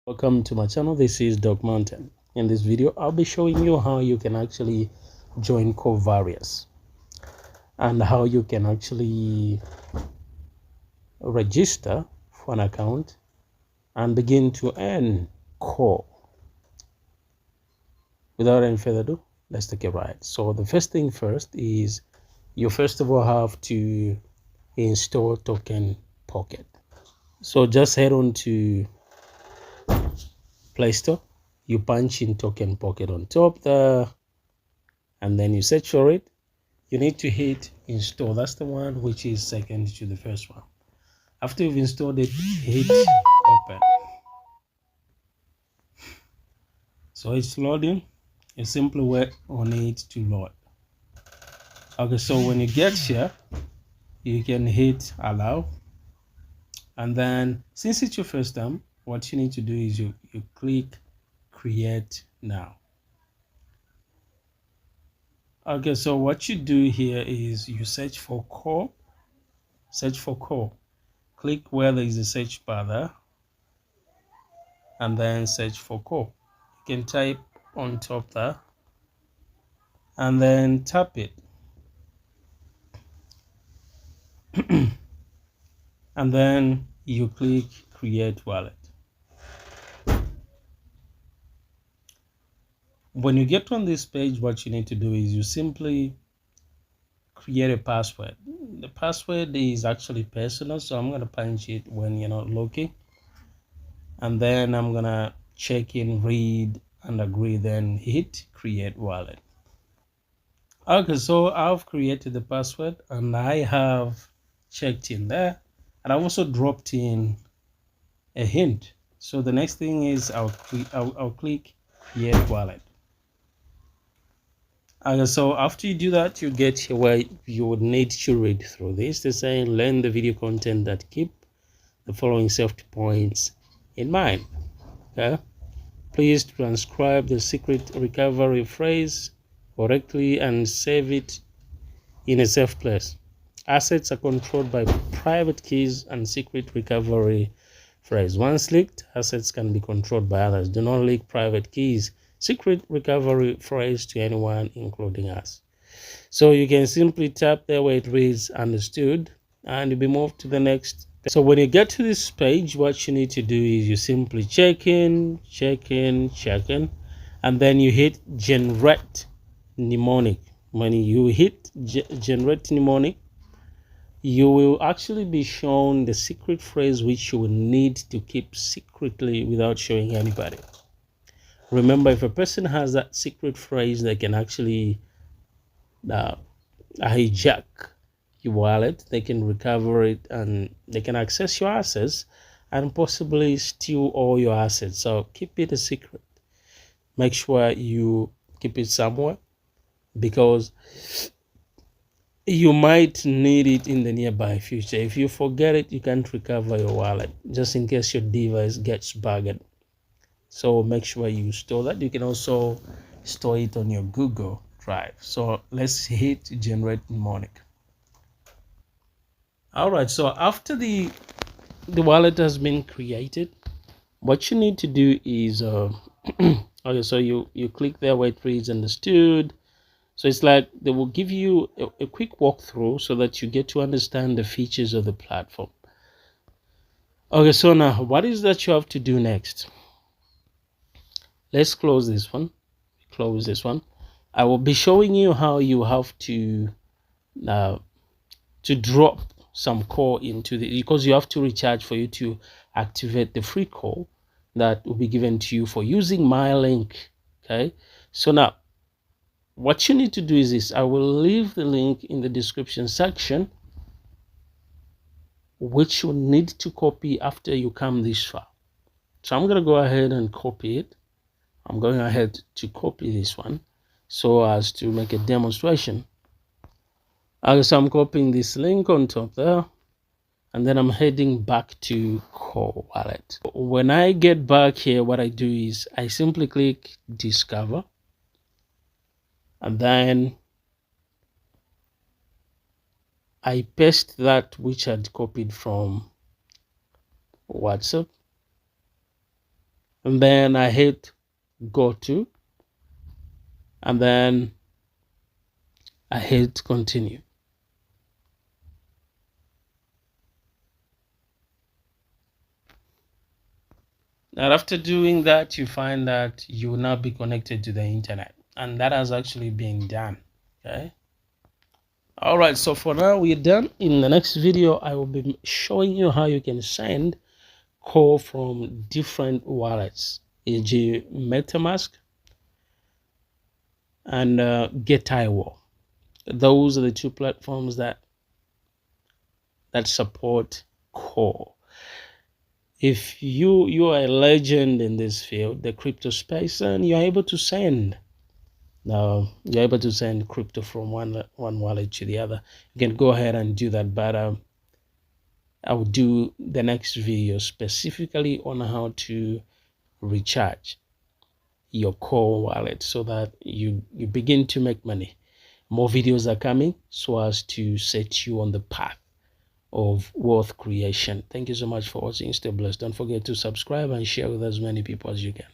Welcome to my channel. This is Doc Mountain. In this video I'll be showing you how you can actually join covariates and how you can actually register for an account and begin to earn core. Without any further ado, let's take a ride. So the first thing first is you first of all have to install Token Pocket. So just head on to Play Store, you punch in Token Pocket on top there, and then you search for it. You need to hit install. That's the one which is second to the first one. After you've installed it, hit open. So it's loading. You simply wait on it to load. Okay, so when you get here, you can hit allow, and then since it's your first time, what you need to do is you click create now. Okay, so what you do here is you search for core. Click where there is a search bar there, and then search for core. You can type on top there, and then tap it. And then you click create wallet. When you get on this page, what you need to do is you simply create a password. The password is actually personal, so I'm going to punch it when you're not looking, and then I'm going to check in, read and agree, then hit create wallet. Okay, so I've created the password and I have checked in there, and I've also dropped in a hint. So the next thing is I'll click create wallet. Okay, so after you do that, you get here where you would need to read through this. They're saying learn the video content that keep the following safety points in mind. Okay, please transcribe the secret recovery phrase correctly and save it in a safe place. Assets are controlled by private keys and secret recovery phrase. Once leaked, assets can be controlled by others. Do not leak private keys, secret recovery phrase to anyone, including us. So you can simply tap there where it reads understood, and you'll be moved to the next. So when you get to this page, what you need to do is you simply check in, and then you hit generate mnemonic. When you hit generate mnemonic, you will actually be shown the secret phrase which you will need to keep secretly without showing anybody. Remember, if a person has that secret phrase, they can actually hijack your wallet, they can recover it, and they can access your assets and possibly steal all your assets. So keep it a secret. Make sure you keep it somewhere, because you might need it in the nearby future. If you forget it, you can't recover your wallet, just in case your device gets bugged. So make sure you store that. You can also store it on your Google Drive. So let's hit generate mnemonic. All right, so after the wallet has been created, what you need to do is okay, so you click there where it reads understood. So it's like they will give you a quick walkthrough so that you get to understand the features of the platform. Okay, so now what is that you have to do next? Let's close this one. I will be showing you how you have to drop some core into the, because you have to recharge for you to activate the free core that will be given to you for using my link. Okay, so now what you need to do is this. I will leave the link in the description section, which you need to copy after you come this far. So I'm going to go ahead and copy it. I'm going ahead to copy this one so as to make a demonstration. So I'm copying this link on top there, and then I'm heading back to Core Wallet. When I get back here, what I do is I simply click discover, and then I paste that which I'd copied from WhatsApp, and then I hit go to, and then I hit continue. Now, after doing that, you find that you will now be connected to the internet, and that has actually been done. Okay. All right. So for now, we're done. In the next video, I will be showing you how you can send call from different wallets, e.g., MetaMask and DAO. Those are the two platforms that support core. If you are a legend in this field, the crypto space, and you're able to send. Now you're able to send crypto from one wallet to the other. You can go ahead and do that, but I will do the next video specifically on how to recharge your core wallet so that you begin to make money. More videos are coming so as to set you on the path of wealth creation. Thank you so much for watching. Stay blessed. Don't forget to subscribe and share with as many people as you can.